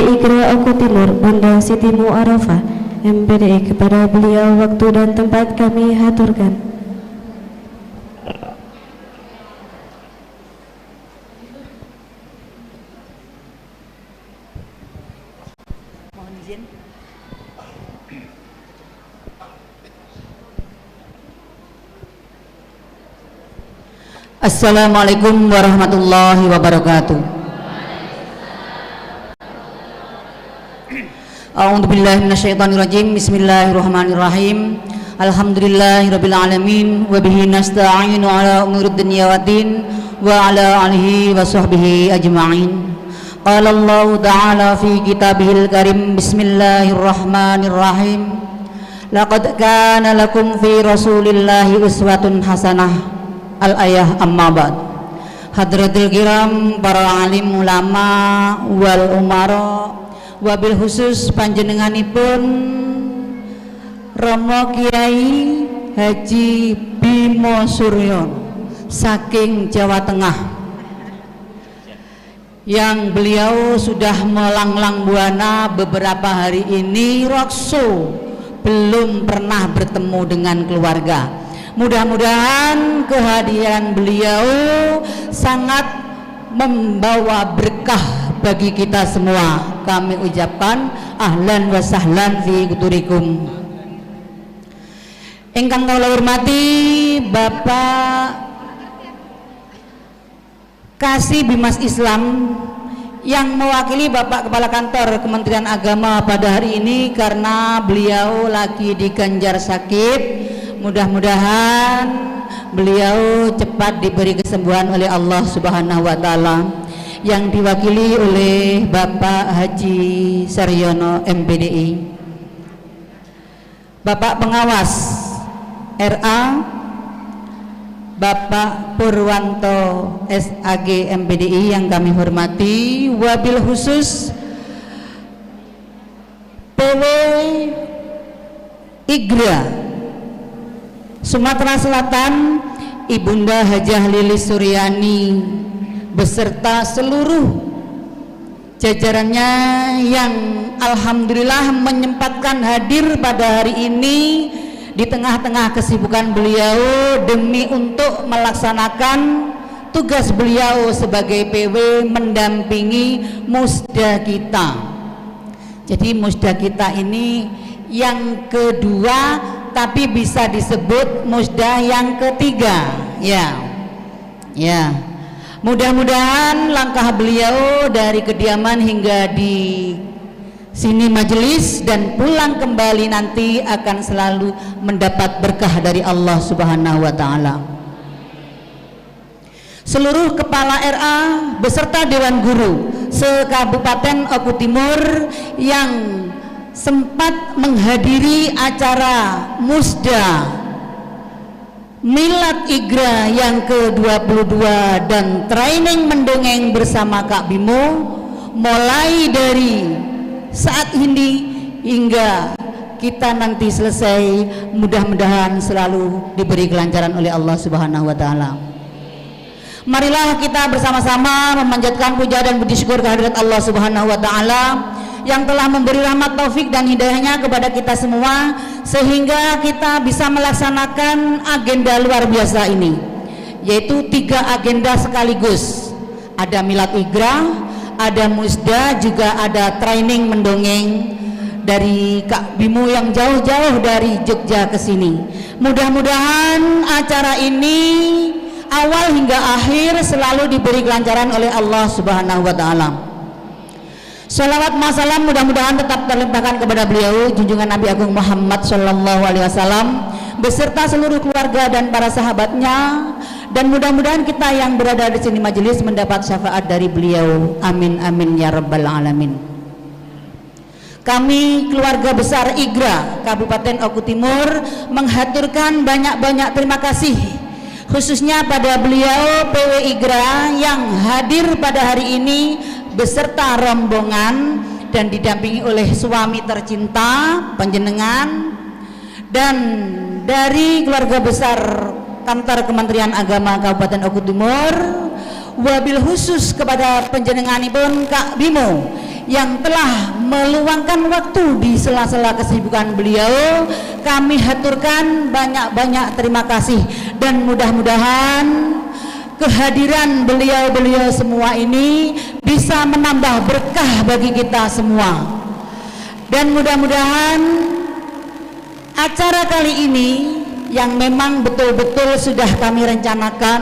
IGRA Oku Timur Bunda Siti Mu'arafah MPDI. Kepada beliau waktu dan tempat kami haturkan. Mohon izin. Assalamualaikum warahmatullahi wabarakatuh. A'udzu billahi minasyaitonir rajim. Bismillahirrahmanirrahim. Alhamdulillahirabbil alamin wa bihi nasta'inu ala umurid dunya waddin wa ala alihi wa sahbihi ajma'in. Qala Allah ta'ala fi kitabihil karim. Bismillahirrahmanirrahim. Laqad kana lakum fi rasulillahi uswatun hasanah. Al-ayah amma ba'd. Hadratul kiram, para alim ulama wal umara, wabil khusus panjenenganipun Romo Kiai Haji Bimo Suryono saking Jawa Tengah, yang beliau sudah melanglang buana beberapa hari ini rokso belum pernah bertemu dengan keluarga. Mudah-mudahan kehadiran beliau sangat membawa berkah bagi kita semua. Kami ucapkan ahlan wa sahlan fi kuturikum. Ingkang kula hormati Bapak Kasih Bimas Islam yang mewakili Bapak Kepala Kantor Kementerian Agama pada hari ini karena beliau lagi diganjar sakit. Mudah-mudahan beliau cepat diberi kesembuhan oleh Allah Subhanahu wa taala, yang diwakili oleh Bapak Haji Saryono MPDI. Bapak Pengawas RA Bapak Purwanto SAG MPDI yang kami hormati, wabil khusus PW IGRA Sumatera Selatan Ibunda Hajah Lilis Suryani beserta seluruh jajarannya yang alhamdulillah menyempatkan hadir pada hari ini di tengah-tengah kesibukan beliau demi untuk melaksanakan tugas beliau sebagai PW mendampingi musda kita. Jadi musda kita ini yang kedua, tapi bisa disebut musda yang ketiga, ya. Mudah-mudahan langkah beliau dari kediaman hingga di sini majelis dan pulang kembali nanti akan selalu mendapat berkah dari Allah Subhanahu wa taala. Seluruh kepala RA beserta Dewan Guru se-Kabupaten Oku Timur yang sempat menghadiri acara musda Milad IGRA yang ke-22 dan training mendongeng bersama Kak Bimo mulai dari saat ini hingga kita nanti selesai, mudah-mudahan selalu diberi kelancaran oleh Allah Subhanahu wa taala. Marilah kita bersama-sama memanjatkan puja dan puji syukur kehadirat Allah Subhanahu wa taala yang telah memberi rahmat taufik dan hidayahnya kepada kita semua sehingga kita bisa melaksanakan agenda luar biasa ini, yaitu 3 agenda sekaligus. Ada Milad IGRA, ada musda, juga ada training mendongeng dari Kak Bimo yang jauh-jauh dari Jogja ke sini. Mudah-mudahan acara ini awal hingga akhir selalu diberi kelancaran oleh Allah Subhanahu wa taala. Salawat masalam mudah-mudahan tetap terlimpahkan kepada beliau junjungan Nabi Agung Muhammad Sallallahu Alaihi Wasallam beserta seluruh keluarga dan para sahabatnya, dan mudah-mudahan kita yang berada di sini majelis mendapat syafaat dari beliau. Amin amin ya rabbal alamin. Kami keluarga besar IGRA Kabupaten Oku Timur menghaturkan banyak-banyak terima kasih khususnya pada beliau PW IGRA yang hadir pada hari ini beserta rombongan dan didampingi oleh suami tercinta panjenengan, dan dari keluarga besar Kantor Kementerian Agama Kabupaten Oku Timur, wabil khusus kepada panjenenganipun Kak Bimo yang telah meluangkan waktu di sela-sela kesibukan beliau. Kami haturkan banyak-banyak terima kasih, dan mudah-mudahan kehadiran beliau-beliau semua ini bisa menambah berkah bagi kita semua. Dan mudah-mudahan acara kali ini yang memang betul-betul sudah kami rencanakan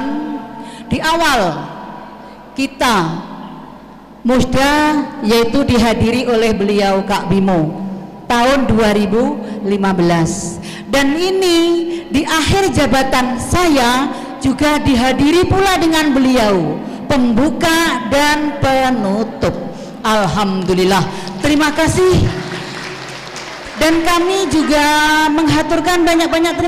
di awal kita musda, yaitu dihadiri oleh beliau Kak Bimo tahun 2015, dan ini di akhir jabatan saya juga dihadiri pula dengan beliau pembuka dan penutup. Alhamdulillah, terima kasih. Dan kami juga menghaturkan banyak-banyak terima